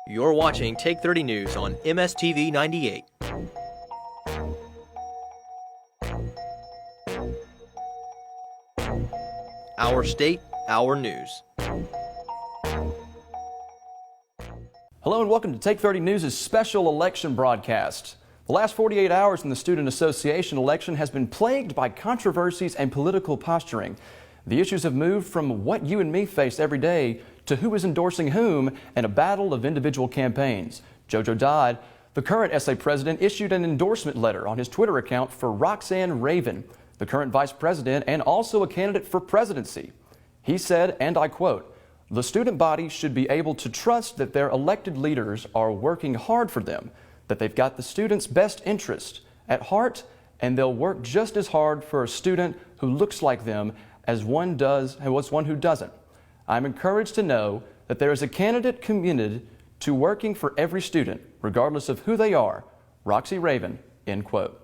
You're watching Take 30 News on MSTV 98. Our state, our news. Hello and welcome to Take 30 News' special election broadcast. The last 48 hours in the Student Association election has been plagued by controversies and political posturing. The issues have moved from what you and me face every day to who is endorsing whom and a battle of individual campaigns. JoJo Dodd, the current SA President, issued an endorsement letter on his Twitter account for Roxanne Raven, the current Vice President and also a candidate for presidency. He said, and I quote, "The student body should be able to trust that their elected leaders are working hard for them, that they've got the student's best interest at heart, and they'll work just as hard for a student who looks like them as one who doesn't. I'm encouraged to know that there is a candidate committed to working for every student, regardless of who they are. Roxy Raven," end quote.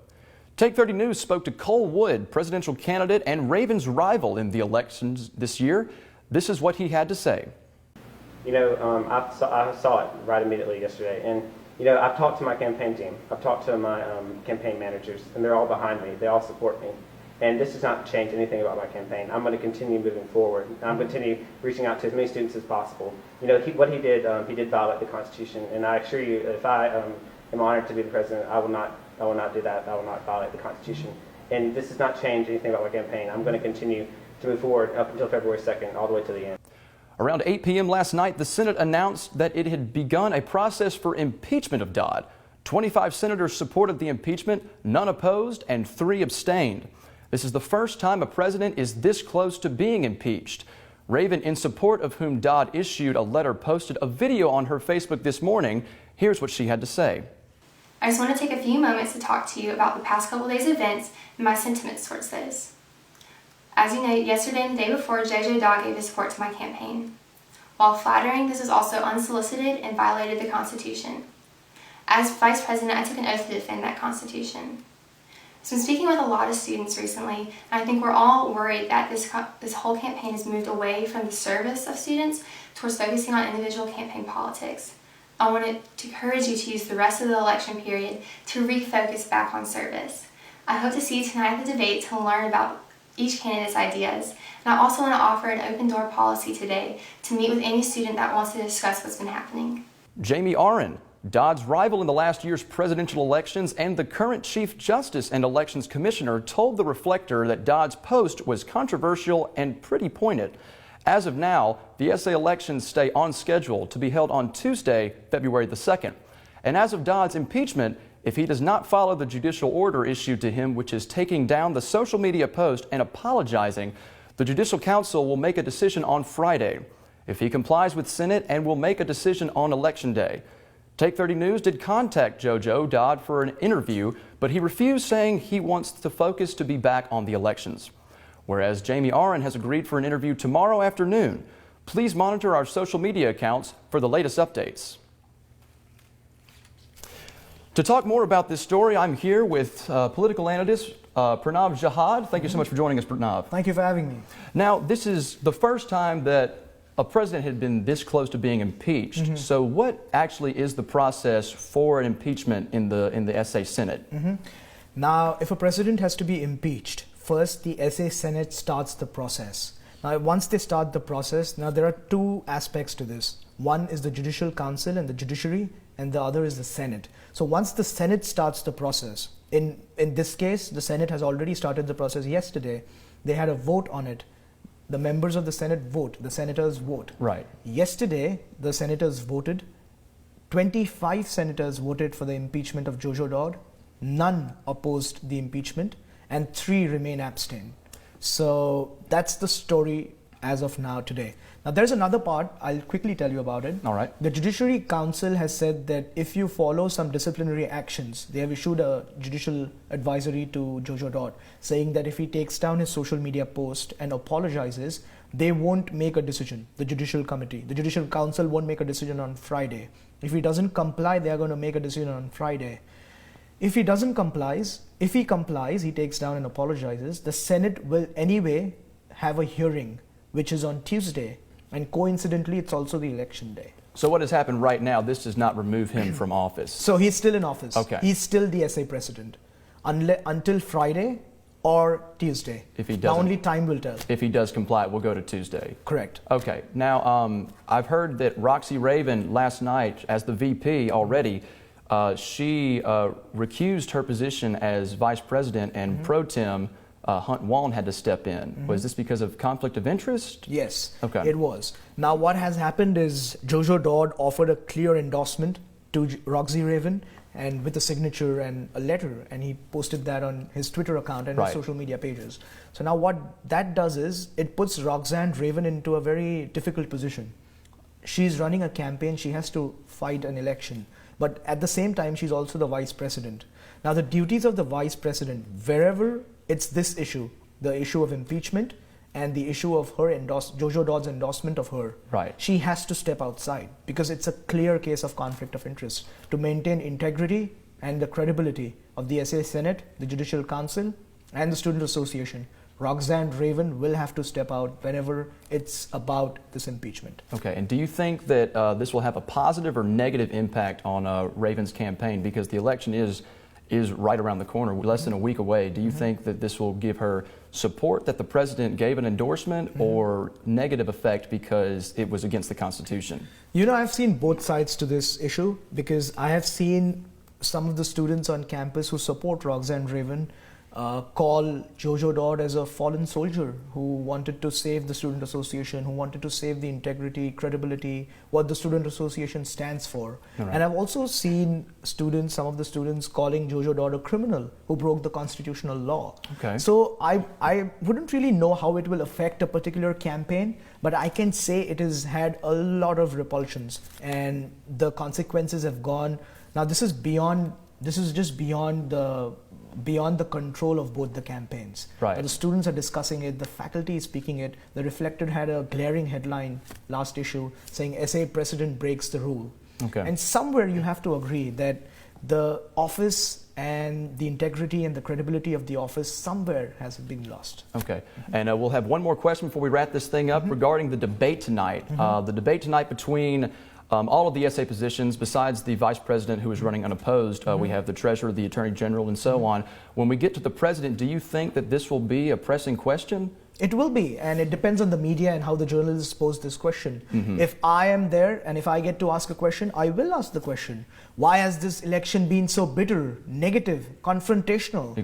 Take 30 News spoke to Cole Wood, presidential candidate and Raven's rival in the elections this year. This is what he had to say. I saw it right immediately yesterday, and I've talked to my campaign team, I've talked to my campaign managers, and they're all behind me, they all support me. And this does not change anything about my campaign. I'm going to continue moving forward. I'm going to continue reaching out to as many students as possible. What he did violate the Constitution, and I assure you, if I am honored to be the president, I will not do that. I will not violate the Constitution. And this does not change anything about my campaign. I'm going to continue to move forward up until February 2nd, all the way to the end. Around 8 p.m. last night, the Senate announced that it had begun a process for impeachment of Dodd. 25 senators supported the impeachment, none opposed, and 3 abstained. This is the first time a president is this close to being impeached. Raven, in support of whom Dodd issued a letter, posted a video on her Facebook this morning. Here's what she had to say. I just want to take a few moments to talk to you about the past couple days' events and my sentiments towards those. As you know, yesterday and the day before, JoJo Dodd gave his support to my campaign. While flattering, this was also unsolicited and violated the Constitution. As Vice President, I took an oath to defend that Constitution. So I'm speaking with a lot of students recently, and I think we're all worried that this whole campaign has moved away from the service of students towards focusing on individual campaign politics. I wanted to encourage you to use the rest of the election period to refocus back on service. I hope to see you tonight at the debate to learn about each candidate's ideas, and I also want to offer an open door policy today to meet with any student that wants to discuss what's been happening. Jamie Aron, Dodd's rival in the last year's presidential elections and the current Chief Justice and Elections Commissioner, told The Reflector that Dodd's post was controversial and pretty pointed. As of now, the SA elections stay on schedule to be held on Tuesday, February the 2nd. And as of Dodd's impeachment, if he does not follow the judicial order issued to him, which is taking down the social media post and apologizing, the Judicial Council will make a decision on Friday. If he complies with Senate, and will make a decision on Election Day. Take 30 News did contact JoJo Dodd for an interview, but he refused, saying he wants the focus to be back on the elections. Whereas Jamie Aron has agreed for an interview tomorrow afternoon. Please monitor our social media accounts for the latest updates. To talk more about this story, I'm here with political analyst Pranaav Jadhav. Thank you so much for joining us, Pranaav. Thank you for having me. Now, this is the first time that a president had been this close to being impeached. So what actually is the process for an impeachment in the SA Senate? Now, if a president has to be impeached, first the SA Senate starts the process. Now, once they start the process, now there are 2 aspects to this. One is the Judicial Council and the judiciary, and the other is the Senate. So once the Senate starts the process, in this case, the Senate has already started the process yesterday. They had a vote on it. The members of the Senate vote, the senators vote. Right. Yesterday, the senators voted. 25 senators voted for the impeachment of JoJo Dodd. None opposed the impeachment, and 3 remain abstain. So that's the story as of now today. Now there's another part, I'll quickly tell you about it. All right. The Judiciary Council has said that if you follow some disciplinary actions, they have issued a judicial advisory to JoJo Dodd saying that if he takes down his social media post and apologizes, they won't make a decision, the Judicial Committee. The Judicial Council won't make a decision on Friday. If he doesn't comply, they are going to make a decision on Friday. If he complies, he takes down and apologizes, the Senate will anyway have a hearing, which is on Tuesday. And coincidentally, it's also the election day. So what has happened right now, this does not remove him from office? So he's still in office. Okay. He's still the SA president until Friday or Tuesday. If he Now doesn't, only time will tell. if he does comply, it will go to Tuesday. Correct. Okay. Now, I've heard that Roxanne Raven last night, as the VP already, she recused her position as vice president, and pro tem Hunt Wallin had to step in. Was this because of conflict of interest? Yes, Okay. it was. Now what has happened is JoJo Dodd offered a clear endorsement to Roxanne Raven, and with a signature and a letter, and he posted that on his Twitter account and his social media pages. So now what that does is it puts Roxanne Raven into a very difficult position. She's running a campaign, she has to fight an election, but at the same time she's also the vice president. Now the duties of the vice president, wherever it's this issue, the issue of impeachment and the issue of her JoJo Dodd's endorsement of her, she has to step outside because it's a clear case of conflict of interest to maintain integrity and the credibility of the SA Senate, the Judicial Council, and the Student Association. Roxanne Raven will have to step out whenever it's about this impeachment. Okay, and do you think that this will have a positive or negative impact on Raven's campaign, because the election is right around the corner, less than a week away? Do you think that this will give her support that the president gave an endorsement, or negative effect because it was against the Constitution? You know, I've seen both sides to this issue, because I have seen some of the students on campus who support Roxanne Raven call JoJo Dodd as a fallen soldier who wanted to save the Student Association, who wanted to save the integrity, credibility, what the Student Association stands for. And I've also seen students, some of the students, calling JoJo Dodd a criminal who broke the constitutional law. So I wouldn't really know how it will affect a particular campaign, but I can say it has had a lot of repulsions and the consequences have gone. Now this is just beyond the control of both the campaigns. The students are discussing it, the faculty is speaking it. The Reflected had a glaring headline last issue saying SA President breaks the rule. And somewhere you have to agree that the office and the integrity and the credibility of the office somewhere has been lost. And we'll have one more question before we wrap this thing up regarding the debate tonight. The debate tonight between all of the SA positions, besides the vice president who is running unopposed. We have the treasurer, the attorney general, and so on. When we get to the president, do you think that this will be a pressing question? It will be, and it depends on the media and how the journalists pose this question. If I am there and if I get to ask a question, I will ask the question. Why has this election been so bitter, negative, confrontational?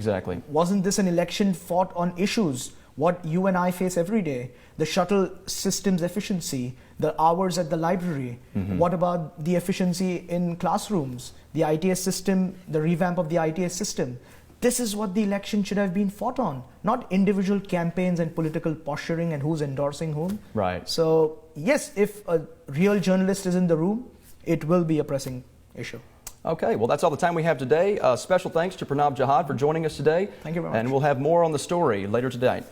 Wasn't this an election fought on issues what you and I face every day? The shuttle system's efficiency, the hours at the library. What about the efficiency in classrooms, the ITS system, the revamp of the ITS system? This is what the election should have been fought on, not individual campaigns and political posturing and who's endorsing whom. So yes, if a real journalist is in the room, it will be a pressing issue. Okay, well, that's all the time we have today. Special thanks to Pranaav Jadhav for joining us today. Thank you very much. And we'll have more on the story later today.